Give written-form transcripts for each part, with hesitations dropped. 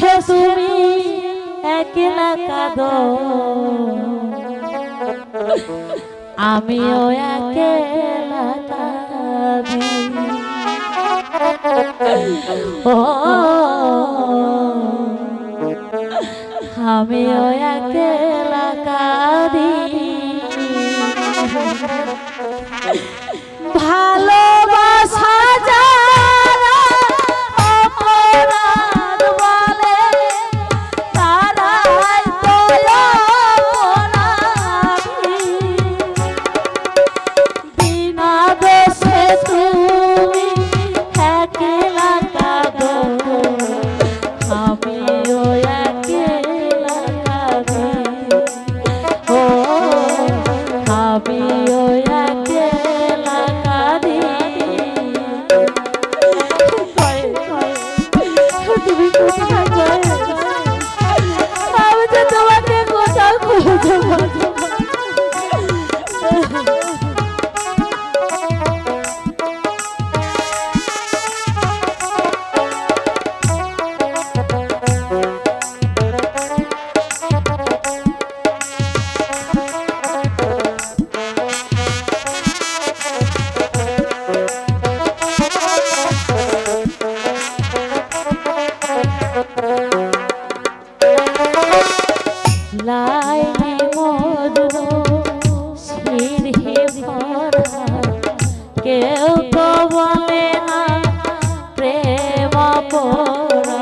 দোষে তুমি একলা কাঁদো, আমিও একলা কাঁদি। ও আমিও একলা কাঁদি। ভালোবাসা যারা অপরাধ বলে তারাই তো অপরাধী। বিনা দোষে তুমি একলা কাঁদো, আমিও একলা কাঁদি। ও আমিও একলা কাঁদি। তুমি কোথায় গো? আমি তো তোমাকে কোথাও খুঁজে পাচ্ছি না। লাইলি মজনু সিরহি ভরা, কেউ তো বলে না প্রেম পরা।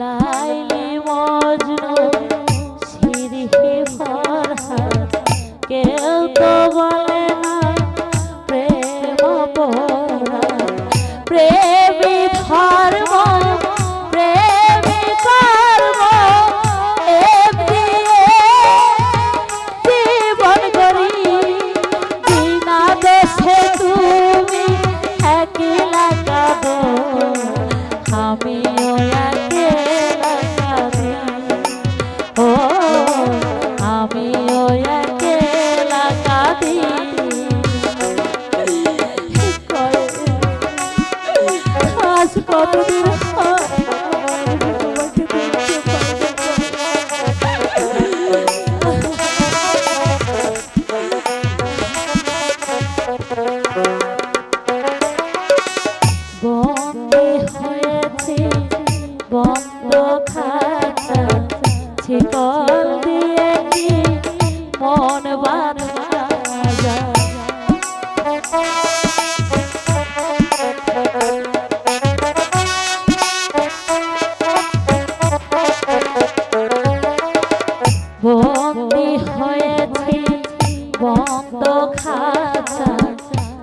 লাইলি মজনু সিরহি ভরা, কেউ তো বলে না প্রেম পরা। প্রেমী ধর্ম প্রেমী কর্ম এমনি জীবন করি। বিনা দোষে তুমি একলা কাঁদো, আমিও একলা কাঁদি। ও আমিও একলা কাঁদি। আজ কতদিন তোমাকে দেখতে বন্দী হয়েছি বন্ধ খাতা, শিকল দিয়ে কি মন বাঁধা যায়। বন্দী হয়েছি বন্ধ খাতা,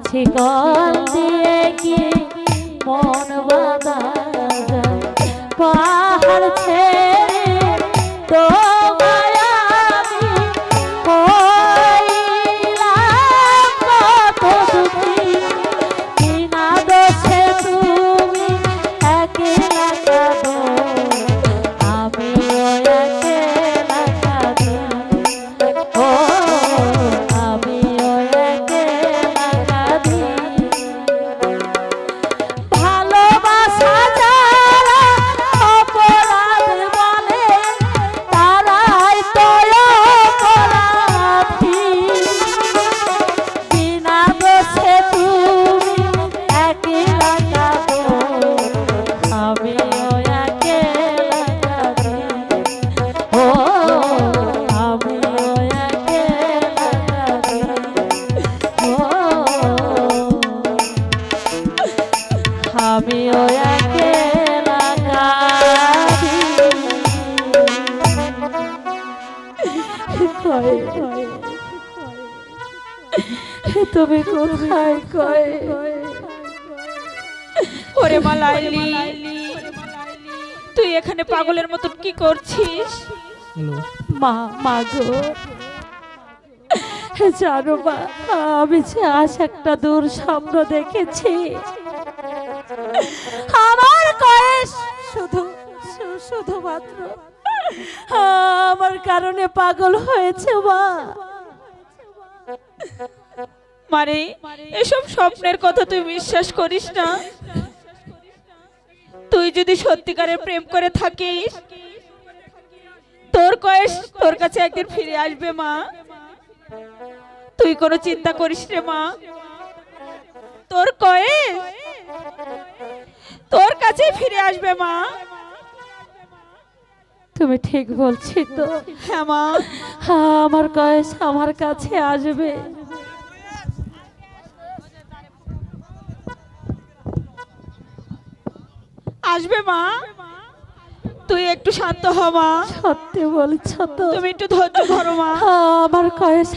শিকল দিয়ে কি মন বাঁধা যায়। পাহাড় ছেড়ে তোমায় আমি হইলাম কত দুঃখী। বিনা দোষে তুমি একলা কাঁদো, আমিও একলা কাঁদি। ও আমিও একলা কাঁদি। ভালোবাসা যারা অপরাধ বলে তারাই তো অপরাধী। বিনা দোষে তুমি একলা কাঁদো, আমিও একলা কাঁদি। ও আমিও একলা কাঁদি। ও আমিও একলা কাঁদি। তুমি কোথায় কয়? ওরে মা লাইলি, তুই এখানে পাগলের মতন কি করছিস? মা মা গো, জানো মা, আমি যে আজ একটা দূর স্বপ্ন দেখেছি। আমার কয়েস শুধুমাত্র আমার কারণে পাগল হয়েছে মা। মারে, এসব স্বপ্নের কথা তুই বিশ্বাস করিস না। তুই যদি সত্যিকারের প্রেম করে থাকিস, তোর কয়েস তোর কাছে একদিন ফিরে আসবে মা। তুই কোনো চিন্তা করিস রে মা, তোর কয়েস তোর কাছেই ফিরে আসবে মা। তুমি ঠিক বলছি তো? হ্যাঁ মা, আমার কয়েস আমার কাছে আসবে। আসবে মা, তুই একটু শান্ত হ মা। সত্যি বলছো তো? তুমি একটু ধৈর্য ধরো মা। আমার কয়েস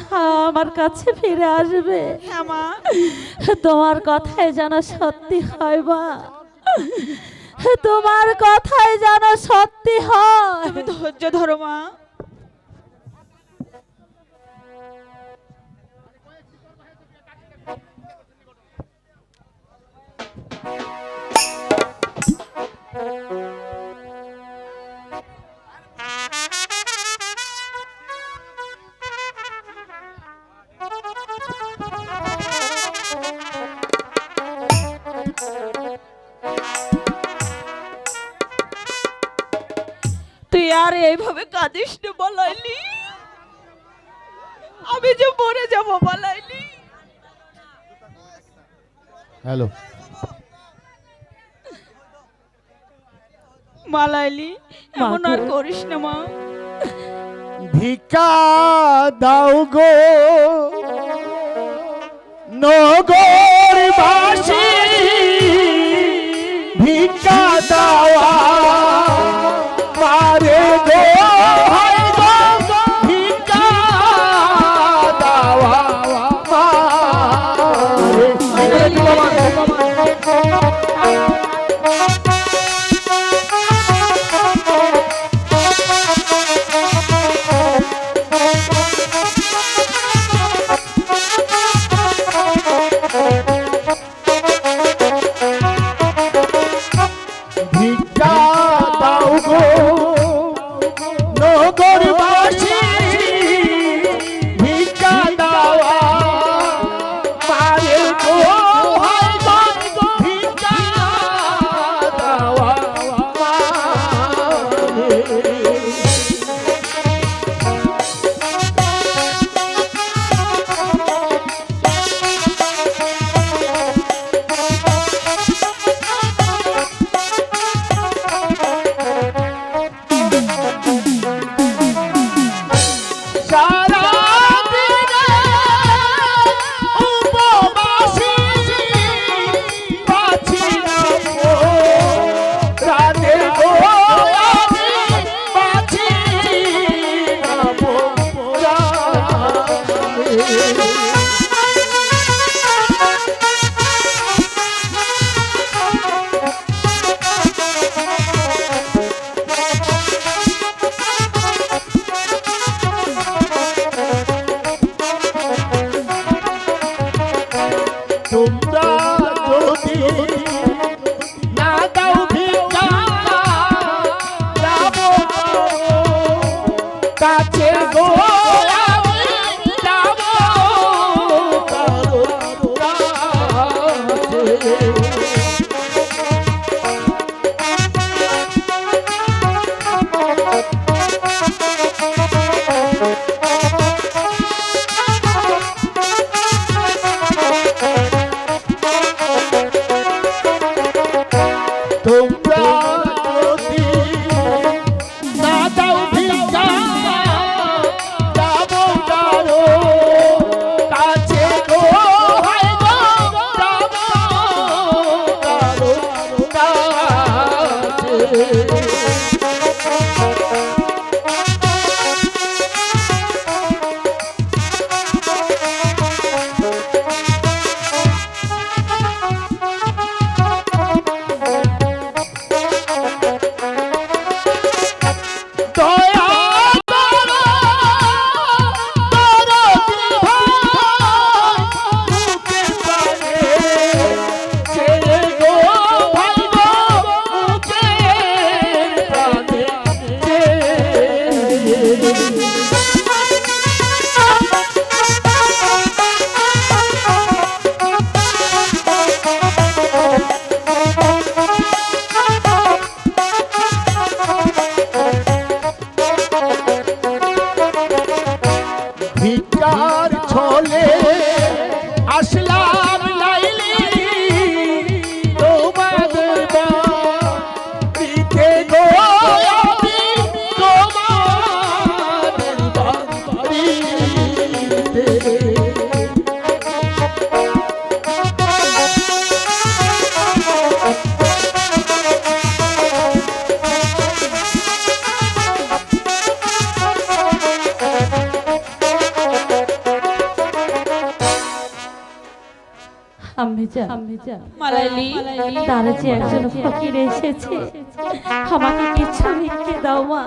আমার কাছে ফিরে আসবে। হ্যাঁ মা, তোমার কথাই যেন সত্যি হয় মা, তোমার কথাই যেন সত্যি হয়। তুমি ধৈর্য ধরো মা। তুই আর এইভাবে কাঁদিস না বলাইলি, আমি যে মরে যাব বলাইলি। হ্যালো, মালাইলি, এমন আর করিস না মা। ভিক্ষা দাও গো নগরবাসী, ভিক্ষা দাওয়া মারে গো, হায় গো, ভিক্ষা দাওয়া ভিক্ষা দাও গো নগরবাসী, ভিক্ষা দাওয়া মারে গো, হায় গো, ভিক্ষা দাওয়া মারে। সারা দিনে উপবাসী পাচ্ছি না গো, রাতে গো আমি পাচ্ছি না গো, রাতে। তোমরা যদি না দাও ভিক্ষা, যাব কাছে গো, আমি যাব কারো কাছে। তোমরা যদি না দাও ভিক্ষা, যাব ভিক্ষার ছলে আসলাম লাইলি তোমাদের বাড়িতে গো আমি তোমাদের বাড়িতে মালাইলি তারা যে একজন ফকির এসেছে, আমাকে কিছু ভিক্ষে দাও মা,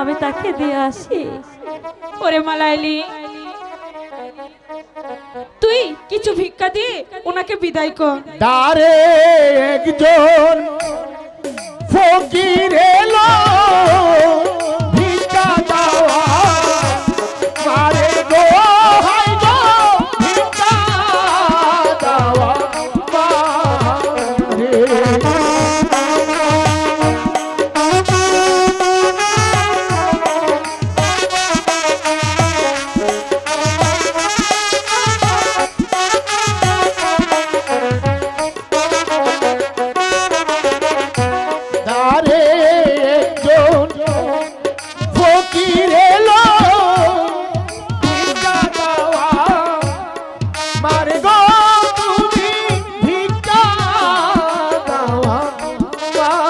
আমি তাকে দিয়ে আসি। ওরে মালাইলি, তুই কিছু ভিক্ষা দিয়ে ওনাকে বিদায় কর। দ্বারে একজন ফকির এলো ভিক্ষা দেওয়া মারে গো হাই গো ভিক্ষা দেওয়া মারে দ্বারে একজন ফকির এলো ভিক্ষা দেওয়া মারে গো তুমি ভিক্ষা দেওয়া মারে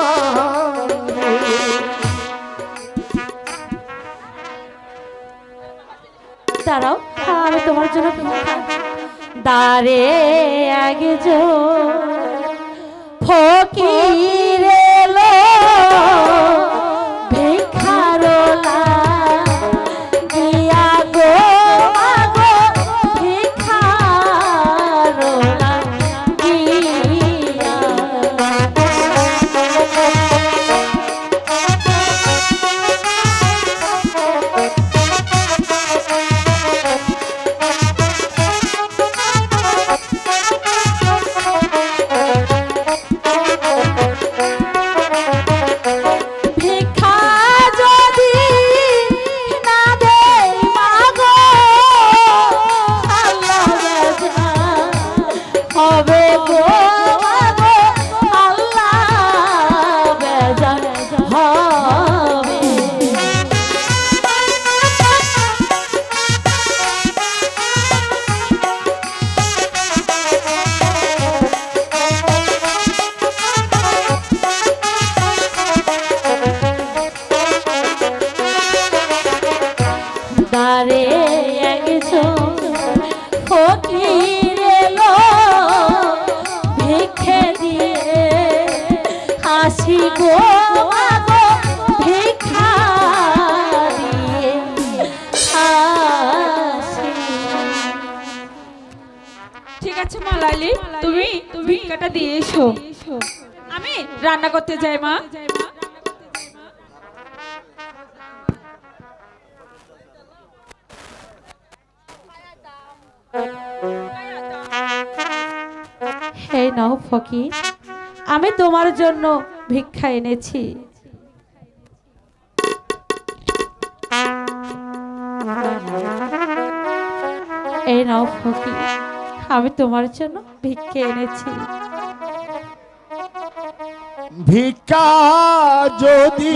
দাঁড়াও, আমি তোমার জন্য ভিক্ষা। দাঁড়ে একজন ফকির এলো ভিক্ষারোলা দিয়া গো মাগো ভিক্ষারোলা দিয়া। ভিক্ষা যদি না দেই মাগো আল্লাহ বেজা হবে গো মাগো আল্লাহ বেজা হবে। দাঁড়ে একজন ফকির এলো ভিক্ষে দিয়ে হাসি গো মাগো ভিক্ষা দিয়ে হাসি। ঠিক আছে মালাইলি, তুমি ভিক্ষাটা দিয়ে এসো, আমি রান্না করতে যাই মা। হে নাও ফকির, আমি তোমার জন্য ভিক্ষা এনেছি। এই নাও ফকির, আমি তোমার জন্য ভিক্ষা এনেছি। ভিক্ষা যদি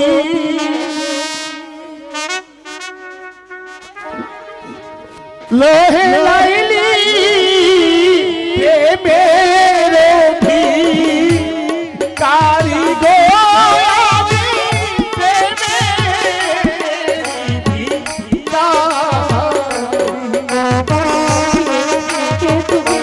লোহে লাইলি প্রেমের ভিখারি গো আমি প্রেমের ভিখারি। কে তুমি?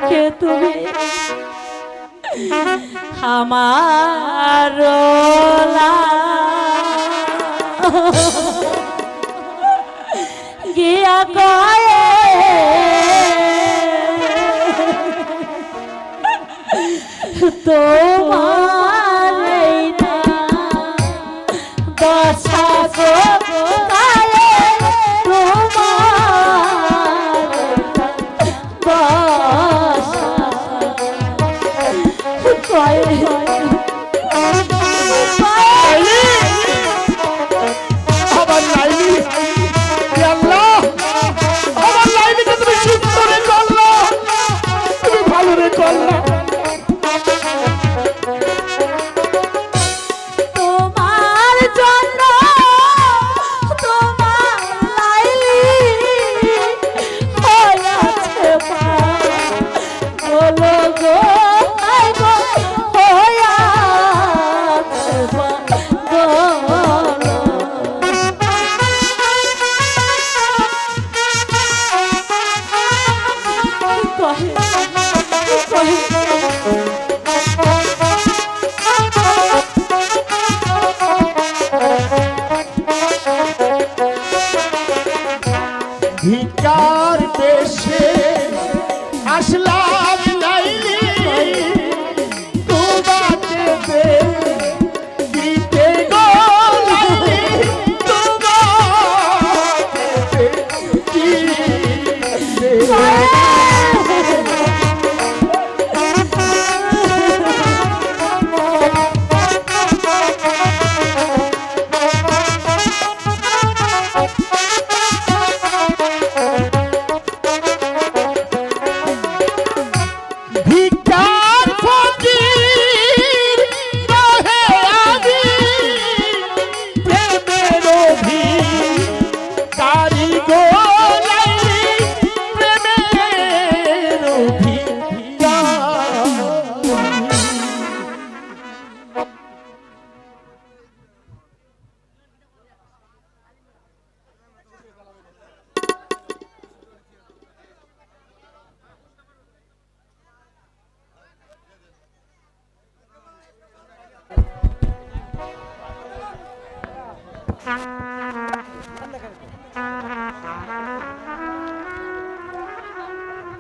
কে তুমি? আমার দশা গো গায়ে তোমার দশা কয়ে আমার লাইলি, হে আল্লাহ, আমার লাইলিকে তুমি সুস্থ রেখো আল্লাহ, তুমি ভালো রেখো আল্লাহ। তোমার জন্য তোমার লাইলি হয়েছে পাগল গো আই গো হয়েছে পাগল কহে কহে ভিকার দেশে আসলাম লাইলি, তোমাকে দিতে গো লাইলি, তোমাকে দিতে। ভিকার ফকির রহে আমি, প্রেমের ভিখারি গো লাইলি, প্রেমের ভিখারি।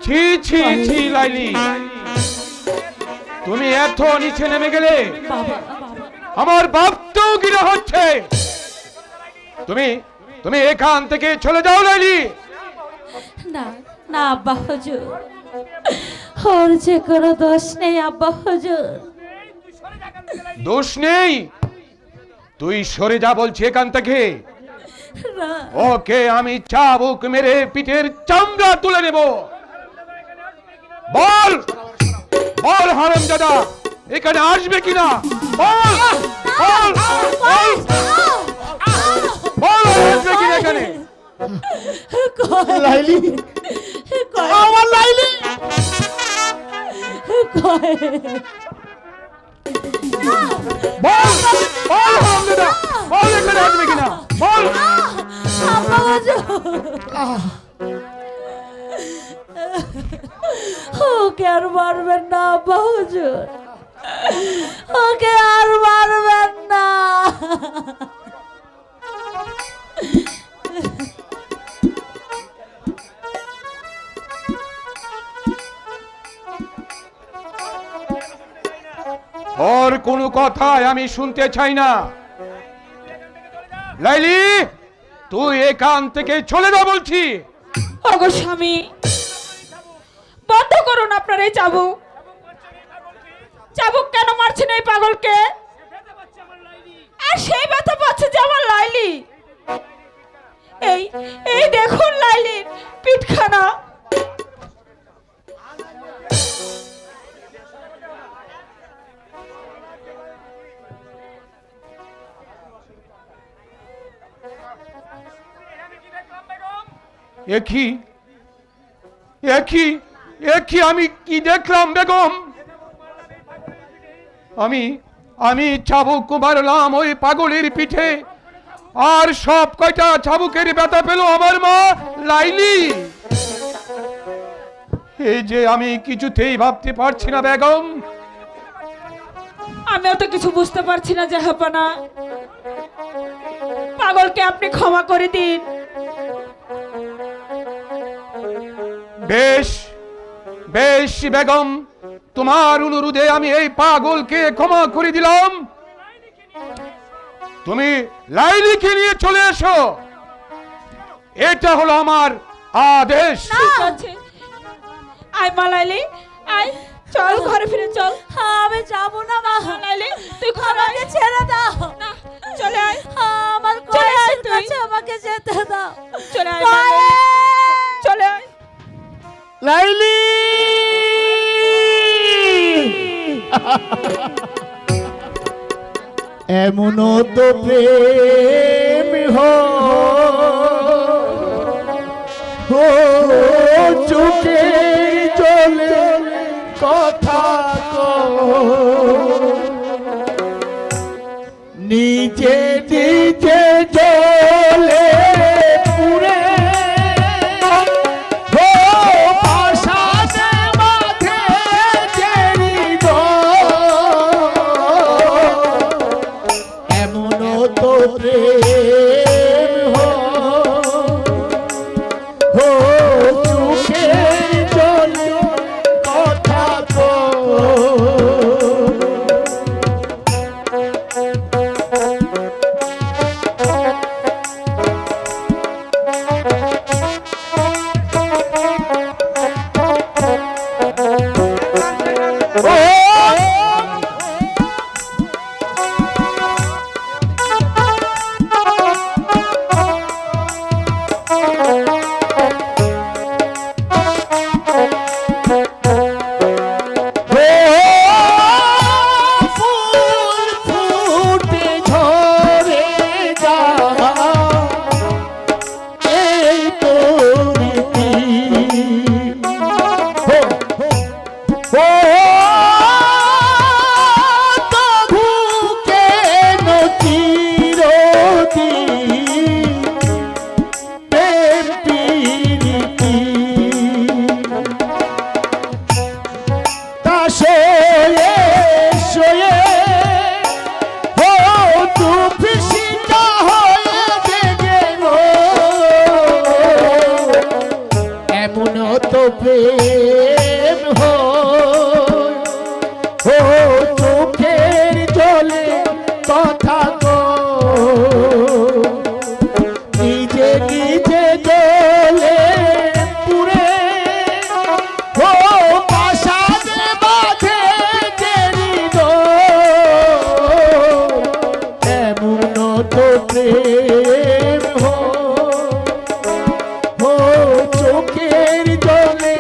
ছি ছি ছি লাইলি, তুমি এত নিচে নেমে গেলে বাবা আমার ভাবতেও ঘৃণা হচ্ছে। তুমি তুমি এখান থেকে চলে যাও লাইলি। না না আব্বা হুজুর, ওর যে কোনো দোষ নেই আব্বা হুজুর। দোষ নেই, তুই সরে যা বলছি এখান থেকে। না ওকে আমি চাবুক মেরে পিঠের চামড়া তুলে নেব। বল বল হারামজাদা, এখানে আসবে কিনা বল বল বল বল আসবে কিনা এখানে। লাইলি, আমার লাইলি, বল বল হারামজাদা, বল এখানে আসবে কিনা বল। আব্বা হুজুর, ওকে আর মারবেন না আব্বা হুজুর, ওকে আর মারবেন না। ওর কোনো কথাই আমি শুনতে চাই না। লাইলি, তুই এখান থেকে চলে যা বলছি। ওগো স্বামী, বন্ধ করুন আপনার এই চাবুক। চাবুক কেন মারছেন এই পাগলকে? আর সেই ব্যথা পাচ্ছে যে আমার লাইলি। এই এই দেখুন লাইলির পিঠখানা। একই একই একই আমি কি দেখলাম বেগম? আমি আমি চাবুক মারলাম ওই পাগলের পিঠে, আর সব কয়টা চাবুকের ব্যথা পেল আমার মা লাইলি। এই যে আমি কিছুতেই ভাবতে পারছি না বেগম। আমিও তো কিছু বুঝতে পারছি না জাহাপানা। পাগলকে আপনি ক্ষমা করে দিন। বেশ বেশ বেগম, তোমার অনুরোধে আমি এই পাগলকে ক্ষমা করে দিলাম। তুমি লাইলিকে নিয়ে চলে এসো, এটা হলো আমার আদেশ। ঠিক আছে, আয় মা লাইলি, আয়, চল ঘরে ফিরে চল। আমি যাবো না মা। লাইলি, তুই ঘরে আয়। আমাকে ছেড়ে দাও। না, চলে আয়, আমার চলে আয় কয়েসের তুই। কাছে আমাকে যেতে দাও। চলে আয় মা লাইলি, চলে আয়। লাইলি এমন তো প্রেম হো চোখে চলে কথা নিজে নিজে জলে পুরে হো পাশাতে মাঝে জেরি গো এমন তো প্রেম হো চোখে জলে কথা গো ফুল ফুটে ঝরে যা এই তো রীতি তবু কেন চিরদিন প্রেম প্রীতি তা শোয়ে শোয়ে হো দুঃখিতা হয়ে জেগে গো এমন তো প্রেম হো চোখের জলে কথা গো নিজে নিজে জলে পুরে হো পাশাতে বাঁধে জেরি গো এমন তো প্রেম হো চোখের জলে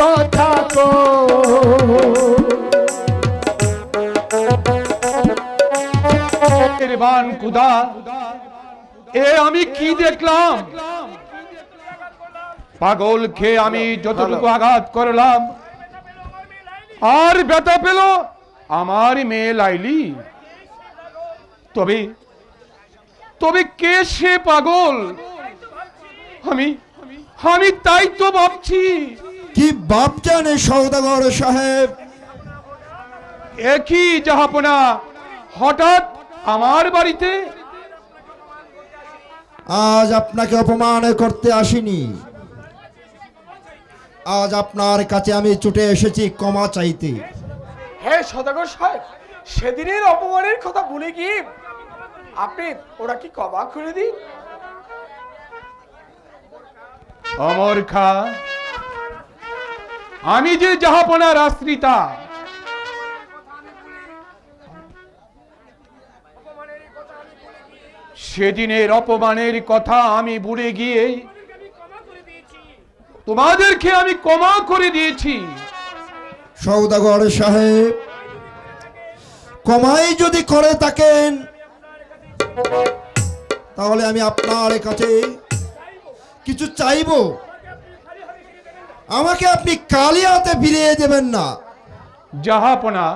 কথা গো মেহেরবান খুদা, এ আমি কি দেখলাম? পাগলকে আমি যতটুকু আঘাত করলাম আর ব্যথা পেল আমার মেয়ে লাইলি। তবে তবে কে সে পাগল? আমি আমি তাই তো ভাবছি। কি ভাবছেন সওদাগর সাহেব? একই জাহাপনা হঠাৎ আমার বাড়িতে? আজ আপনাকে অপমান করতে আসিনি, আজ আপনার কাছে আমি ছুটে এসেছি ক্ষমা চাইতে। হ্যাঁ সদাগর সাহেব, সেদিনের অপমানের কথা ভুলে গিয়ে আপনি ওরা কি ক্ষমা করে দিন। অমর খা, আমি যে জাহাপনার আশ্রিতা, সেদিনের অপমানের কথা আমি ভুলে গিয়ে তোমাদেরকে আমি ক্ষমা করে দিয়েছি। সওদাগর সাহেব, ক্ষমাই যদি করে থাকেন তাহলে আমি আপনার কাছে কিছু চাইবো। আমাকে আপনি খালি হাতে ফিরিয়ে দেবেন না। জাহাপনা,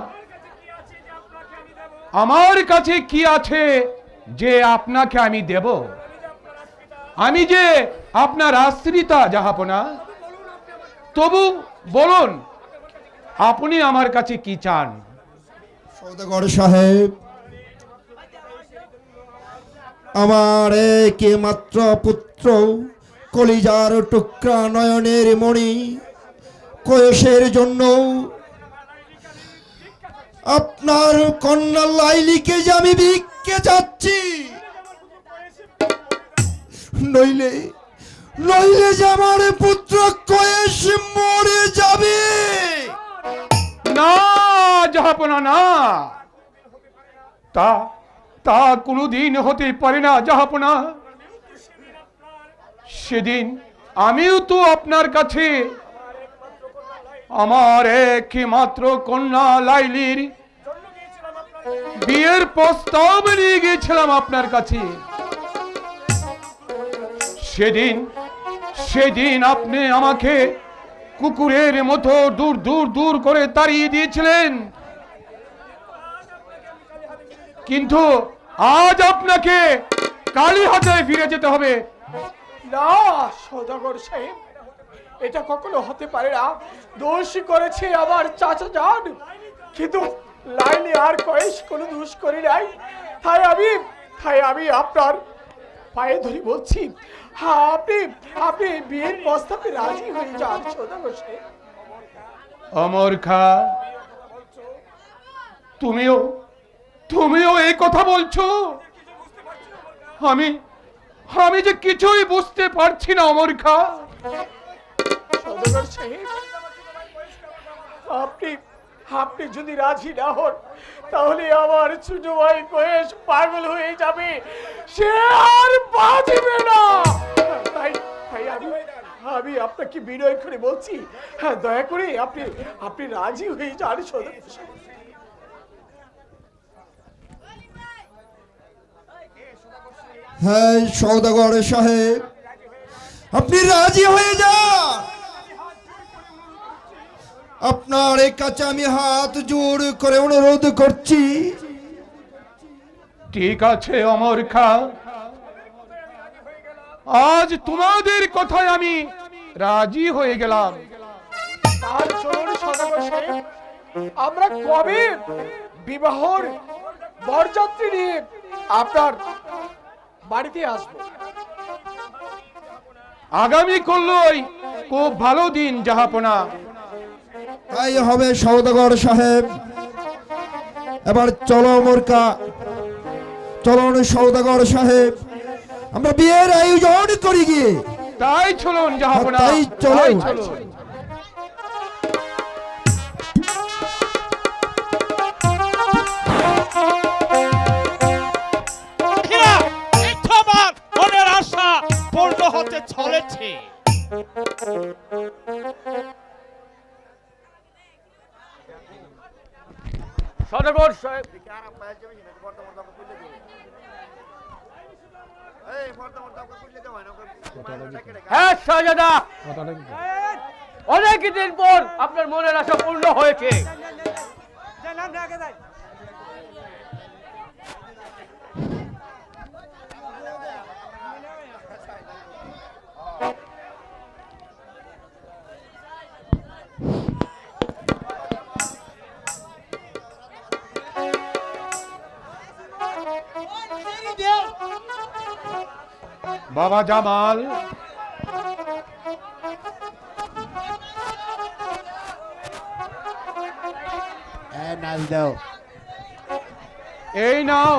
আমার কাছে কি আছে যে আপনাকে আমি দেব? আমি যে আপনার আশ্রিতা জাহাপনা। তবু বলুন, আপনি আমার কাছে কি চান? সওদাগর সাহেব, আমার একমাত্র পুত্র, কলিজার টুকরা, নয়নের মণি কয়েসের জন্য আপনার কন্যা লাইলিকে যে আমি ভিক্ষে চাচ্ছি। নইলে নইলে যে আমার পুত্র কয়েস মরে যাবে। না জাহাপনা, না, তা তা কোনোদিন হতে পারে না জাহাপনা। সেদিন আমিও তো আপনার কাছে আমার একমাত্র কন্যা লাইলির বিয়ের প্রস্তাব নিয়ে গিয়েছিলাম আপনার কাছে। সেদিন আপনি আমাকে কুকুরের মতো দূর দূর দূর করে তাড়িয়ে দিয়েছিলেন, কিন্তু আজ আপনাকে কালী হাতে ফিরে যেতে হবে। না সদাগর সাহেব, এটা কখনো হতে পারে না। দোষ করেছে আমার চাচা যান, কিন্তু লাইলি আর কয়েস কোনো দোষ করি নাই। তাই আমি আপনার পায়ে ধরে বলছি, হ্যাঁ, আপনি বিয়ের প্রস্তাবে রাজি হয়ে যান সদাগর সাহেব। অমর খা, তুমিও এই কথা বলছো? আমি যে কিছুই বুঝতে পারছি না অমর খা। সদাগর সাহেব, আপনি যদি রাজি না হন তাহলে আমার ছোট ভাই কয়েস পাগল হয়ে যাবে, সে আর বাঁচবে না। তাই আমি আপনাকে বিনয় করে বলছি, হ্যাঁ, দয়া করে আপনি রাজি হয়ে যান সদাগর সাহেব। হ্যাঁ সওদাগর সাহেব, আপনি রাজি হয়ে যান। আপনার কাছে আমি হাত জোর করে অনুরোধ করছি। ঠিক আছে অমর খা, আজ তোমাদের কথায় আমি রাজি হয়ে গেলাম। আর চলুন সদাগর সাহেব, আমরা কবে বিবাহর বরযাত্রী নিয়ে আপনার বাড়িতে আসবো? আগামী করলই খুব ভালো দিন জাহাপনা। তাই হবে সওদাগর সাহেব। এবার চলো মোরকা, চলুন সওদাগর সাহেব, আমরা বিয়ের আয়োজন করি গিয়ে। তাই চলুন জাহাপনা, তাই চলুন। আমার মনের আশা পূর্ণ হতে চলেছে। সদাগর সাহেব, হ্যাঁ শাহজাদা, অনেকদিন পর আপনার মনের আশা পূর্ণ হয়েছে। বাবা জামাল, এই নাও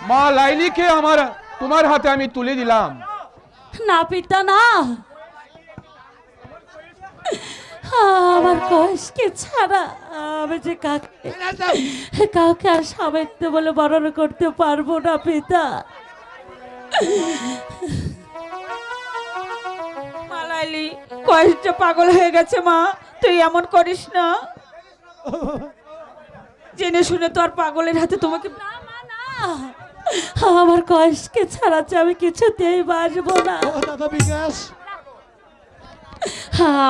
মা লাইলিকে তোমার হাতে আমি তুলে দিলাম। না পিতা না, আমার কয়েসকে ছাড়া আমি যে কাউকে আর সাবেত্য বলে বরণ করতে পারবো না পিতা। মা লাইলি, কয়েসটা পাগল হয়ে গেছে মা, তুই এমন করিস না। জেনে শুনে তো আর পাগলের হাতে তোমাকে। না মা না, আমার কয়েসকে ছাড়াচ্ছে আমি কিছুতেই বাঁচবো না।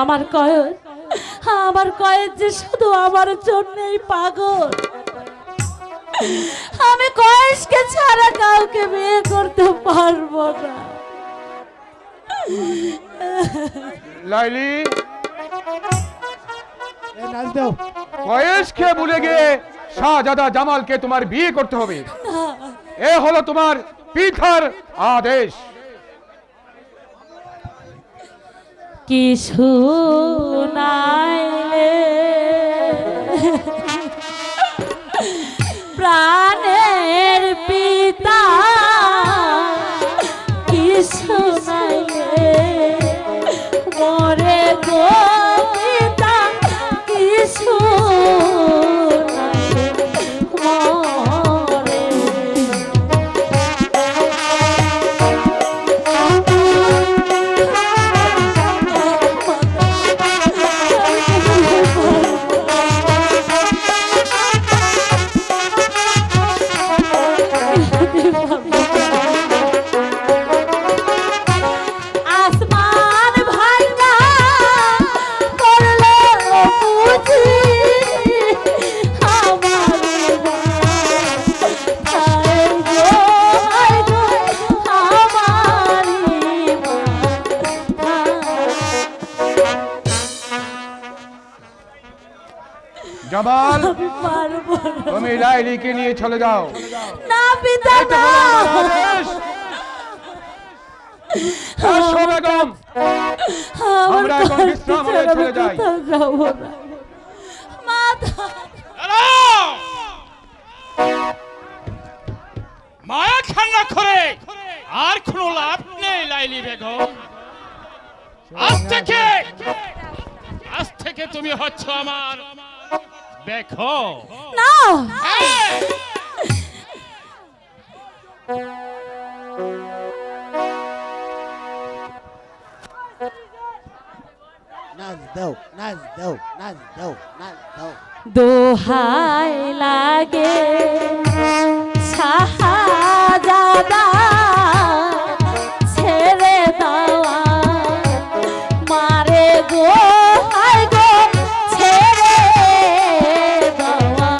আমার কয়েস যে শুধু আমার জন্যই পাগল। আমি কয়েসকে ছাড়া কাউকে বিয়ে করতে পারবো না। লাইলি, কয়েসকে ভুলে গিয়ে শাহজাদা জামালকে তোমার বিয়ে করতে হবে। এ হলো তোমার পিতার আদেশ। কি শুনাইলে প্রাণের পিতা, কি জবাল আমি পারবো না। তুমি লাইলিকে নিয়ে চলে যাও। না পিতা এই তো না। হলো আমার আদেশ। এসো বেগম, আমার আমরা এখন কষ্ট বিশ্রামালয়ে ছাড়া আমি চলে যাই। কোথাও যাবো না। মাতা দাঁড়াও! মায়া খান্না করে আর কোনো লাভ নেই লাইলি বেগম। আজ থেকে তুমি হচ্ছ আমার বেগম। না। হ্যাঁ, নাচ দাও নাচ দাও নাচ দাও নাচ দাও দোহাই লাগে শাহজাদা ছেড়ে দেওয়া মারে গো হায় গো ছেড়ে দেওয়া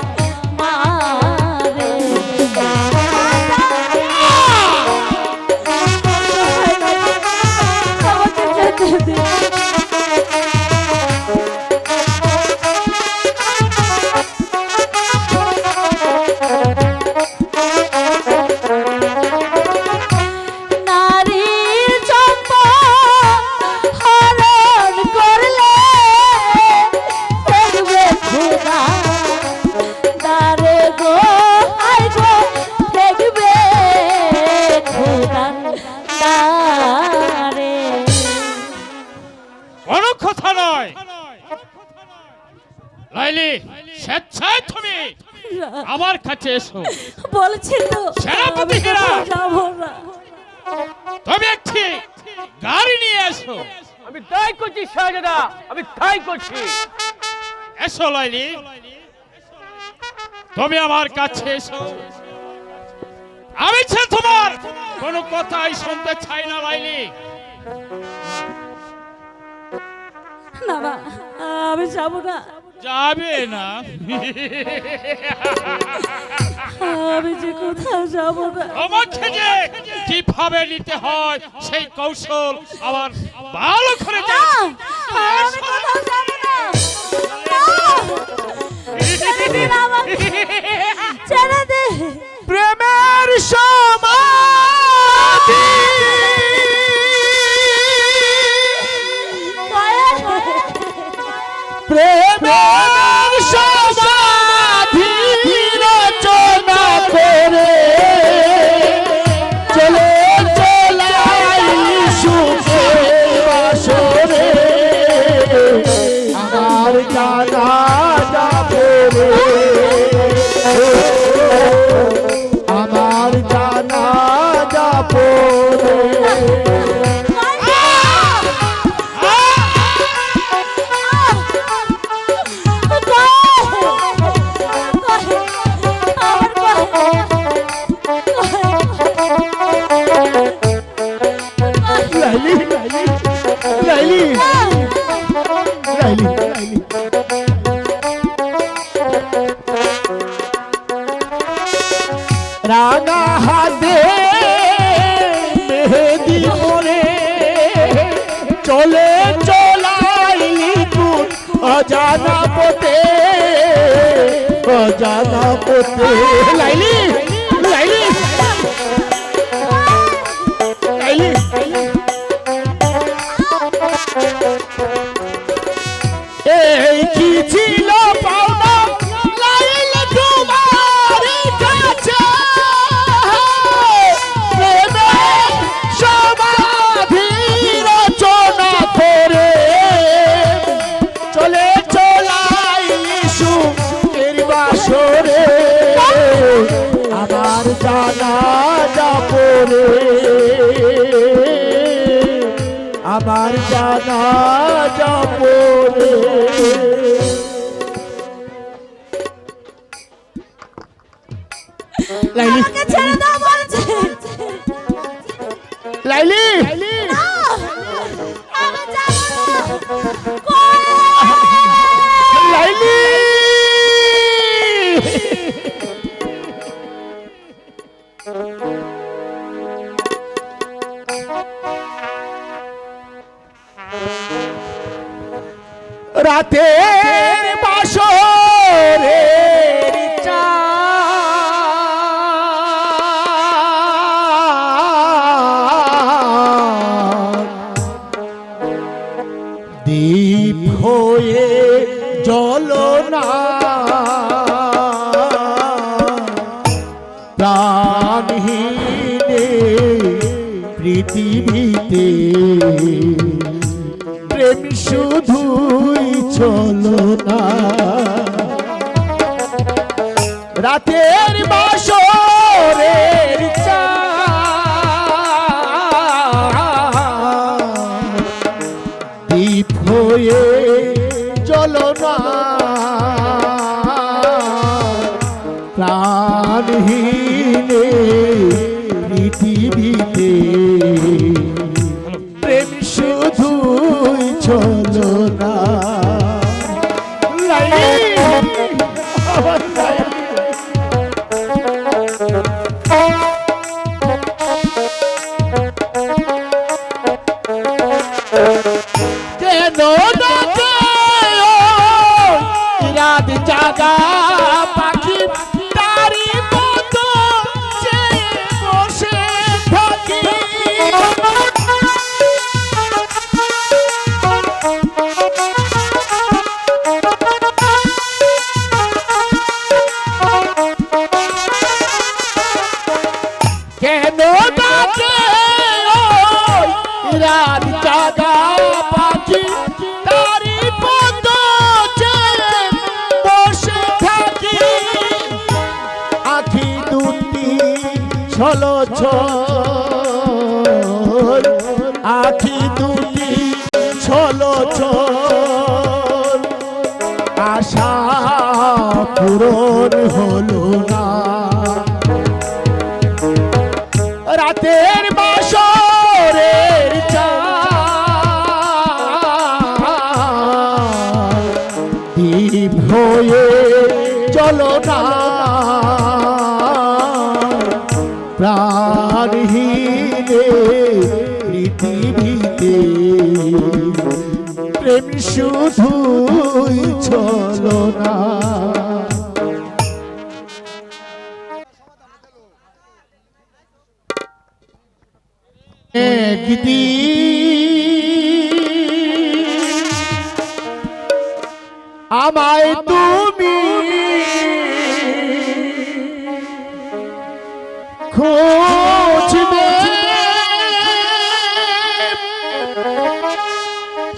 মারে আমাকে যেতে দিন। নারীর চম্পক হরণ করলে দেখবে খোদা দারে গো আই গো দেখবে খোদা দারে। কোনো কথা নয় লাইলি, স্বেচ্ছায় তুমি আমার কাছে এসো। বলছি তো সেনাপতি আমি হীরা। কোথাও যাবো না। তুমি একটি গাড়ি নিয়ে এসো। আমি তাই করছি শাহজাদা, আমি তাই করছি। এসো লাইলি, তুমি আমার কাছে এসো। আমি যে তোমার কোনো কথাই শুনতে চাই না লাইলি। না না আমি যাবো না। যাবে না? আমি যে কোথাও যাবো না। আমাকে যে কিভাবে নিতে হয় সেই কৌশল আবার ভালো করে না, জানি। আমি কোথাও যাবো না। না, ছেড়ে দিন আমাকে, ছেড়ে দে। প্রেমের সমাধি প্রেমের সমাধি রচনা করে চলে চলাই সুখে বাসরে আমার জানা যাবে আমার জানা যাবে লাইলি লাইলি লাইলি লাইলি লাইলি রাঙা হাতে মেহেদি পরে চলে চলাইলি তুই অজানা পথে অজানা পথে লাইলি লাইলি লাইলি এই কি ছিল পাওনা লাইল তোমার কাছে প্রেমের সমাধি রচনা করে চলে চলাই সুখের বাসরে আমার জানা যাপরে আমার জানা যাপরে লাইলি আমাকে ছেড়ে দাও বলছি। লাইলি না, আমি যাবো না। কই? লাইলি রাতের বাসর প্রাণহীনে পৃথিবীতে প্রেম শুধুই চলো না রাতের বাসরের দীপ হয়ে চলো না প্রাণহীনে পৃথিবীতে প্রেম শুধুই চলো না কেন ডাকে রাত জাগা পাখি তারি মতো চেয়ে বসে থাকি কেন ডাকে রাত জাগা পাখি তারি মতো চেয়ে বসে থাকি আখি দুটি ছলো ছল আখি দুটি ছলো ছল আশা পূরণ হলো না রাতের বাসরের দীপ হয়ে চলো না প্রাণহীনে পৃথিবীতে প্রেম শুধুই চলো না আমায় তুমি খুঁজবে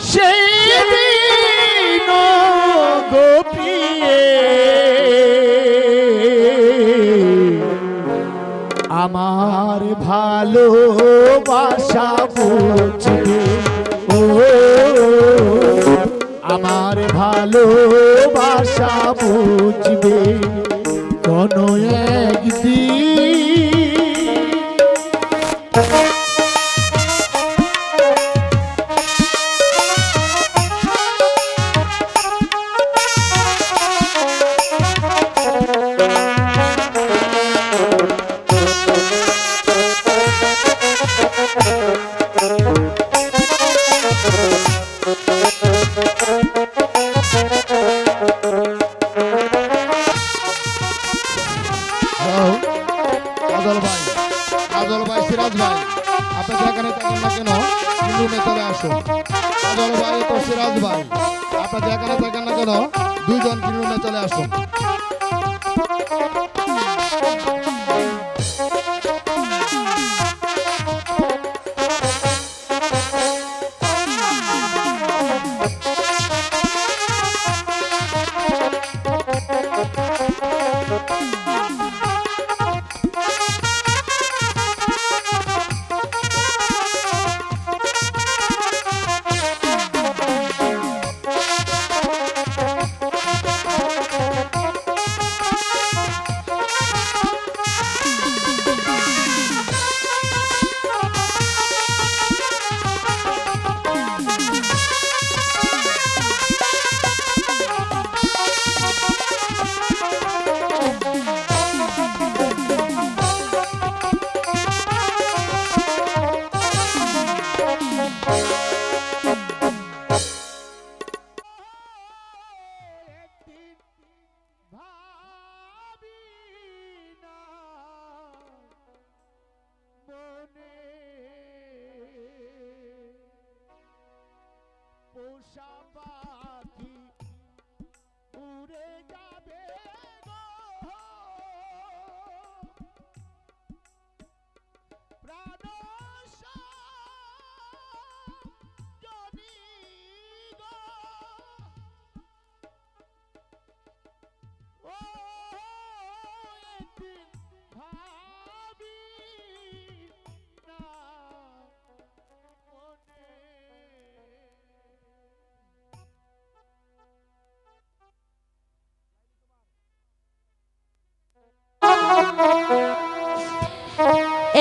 সেই দিন গোপিয়ে আমার ভালোবাসা বুঝবে ও আমার ভালোবাসা বুঝবে কোনো একদিন কাজল ভাই সিরাজ ভাই আপনি যেখানে থাকেন না কেন রুমে চলে আসুন কাজল ভাই তো সিরাজ ভাই আপনি যেখানে থাকেন না কেন দুইজন রুমে চলে আসুন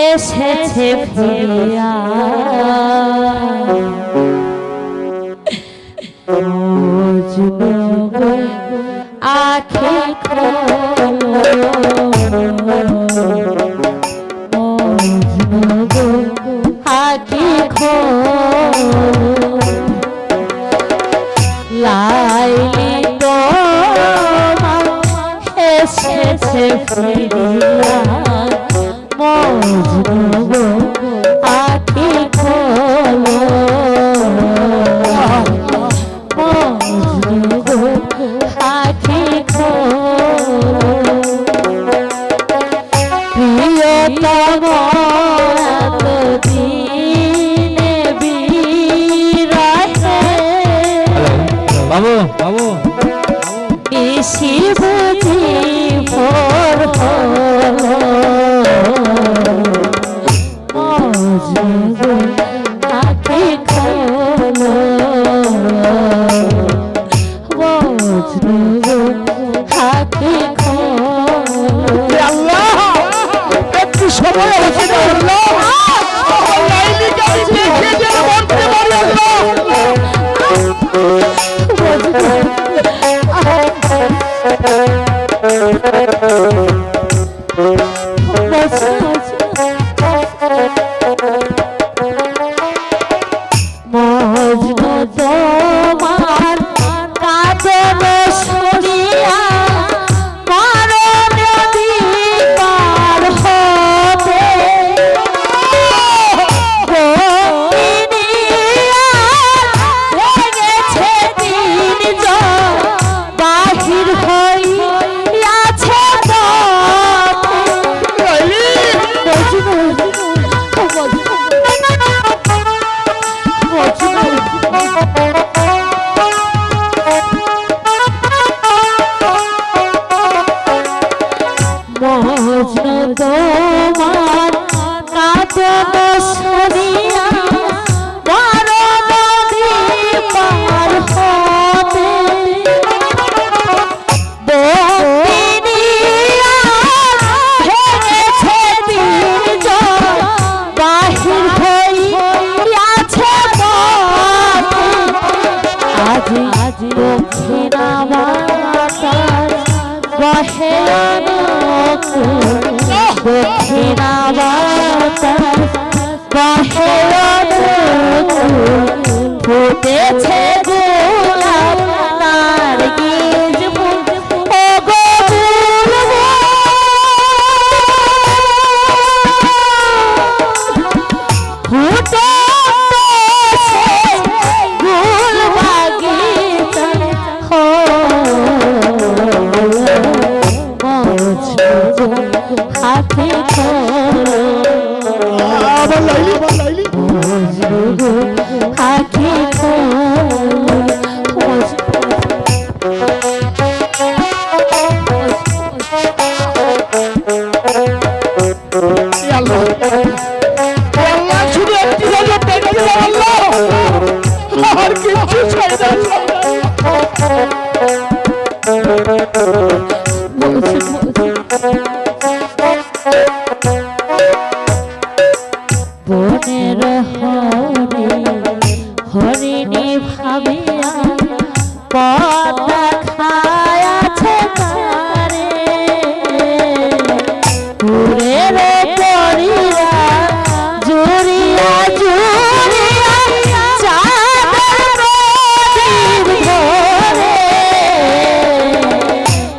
এসেছে ফিরিয়া মজনু আখি মজনু আখি লাইলি তো এসেছে ফিরিয়া মজনু আখি খোলো মজনু আখি খোলো প্রিয়তম এতদিনে বিরহে বাবু বাবু নিশি বুঝি ভোর হলো মজনু আখি খোলো মজনু আখি খোলো আল্লাহ একটু সময় আছে না আল্লাহ লাইলিকে আমি দেখে যেন মরতে পারি আল্লাহ মজনু তোমার কাঁদন শুনিয়া মরণ দিবার হবে লেগেছে দিন বাহির হইয়াছে মজনু তোমার কাঁদন শুনিয়া মরণ দিবার হবে ভেঙেছে দিন বাহির হইয়াছে আজি আজি দক্ষিণা বাতাস বহে দক্ষিণা বাতাস বহে ফুটেছে গোলাপ নারগিজ ফুল ও গো ফুটেছে গুল বাগিচা হো মজনু আখি খোলো আবার লাইলি মজনু আখি খোলো আল্লাহ আল্লাহ শুধু একটি নজর দেখে দাও আল্লাহ আর কিছু চাই না বনের হরি হরিণী ভাবিয়া পদ্মা খায়াছে কারে পুরের পরিয়া জুড়িয়া জুড়িয়া চাঁদের প্রদীপ ধরে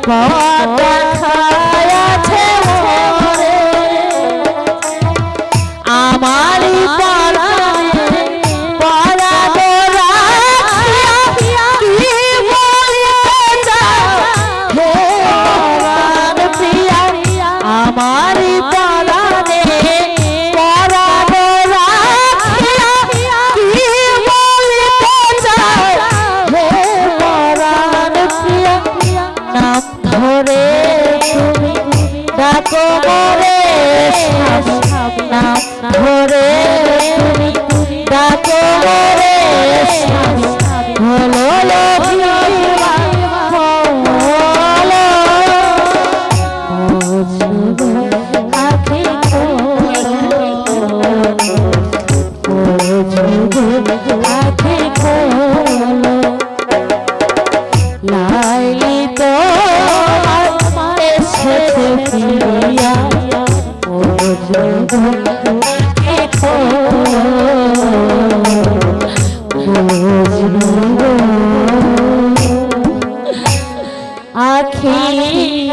পদ্মা খায়াছে মরে আমারি পরাণে পরাণে রাখিয়া কি বলিতে চাও হে পরাণ প্রিয়া আমারি পরাণে পরাণে রাখিয়া কি বলিতে চাও হে পরাণ প্রিয়া নাম ধরে তুমি ডাকো মোরে স্বামী নাম ধরে তুমি ডাকো মোরে স্বামী হলো লক্ষ্মী হলো মজনু আখি